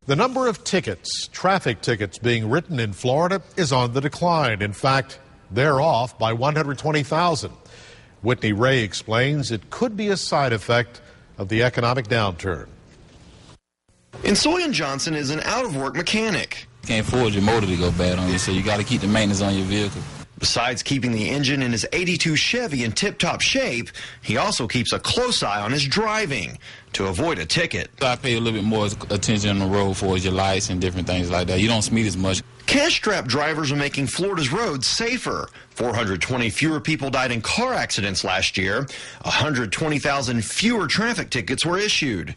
The number of tickets, traffic tickets being written in Florida is on the decline. In fact, they're off by 120,000. Whitney Ray explains it could be a side effect of the economic downturn. Soyan Johnson is an out-of-work mechanic. Can't afford your motor to go bad on you, so you got to keep the maintenance on your vehicle. Besides keeping the engine in his 82 Chevy in tip-top shape, he also keeps a close eye on his driving to avoid a ticket. I pay a little bit more attention on the road for your lights and different things like that. You don't speed as much. Cash-strapped drivers are making Florida's roads safer. 420 fewer people died in car accidents last year. 120,000 fewer traffic tickets were issued.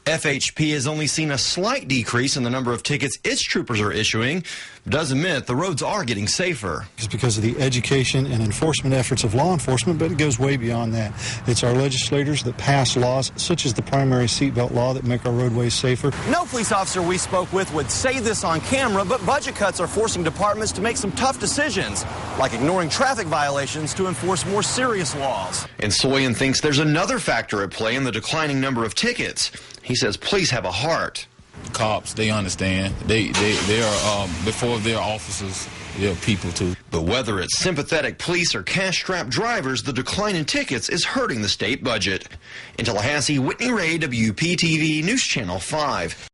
FHP has only seen a slight decrease in the number of tickets its troopers are issuing. Does admit the roads are getting safer. It's because of the education and enforcement efforts of law enforcement, but it goes way beyond that. It's our legislators that pass laws, such as the primary seatbelt law, that make our roadways safer. No police officer we spoke with would say this on camera, but budget cuts are forcing departments to make some tough decisions, like ignoring traffic violations to enforce more serious laws. And Soyan thinks there's another factor at play in the declining number of tickets. He says police have a heart. Cops, they understand. They are, before they're officers, they're people too. But whether it's sympathetic police or cash-strapped drivers, the decline in tickets is hurting the state budget. In Tallahassee, Whitney Ray, WPTV News Channel 5.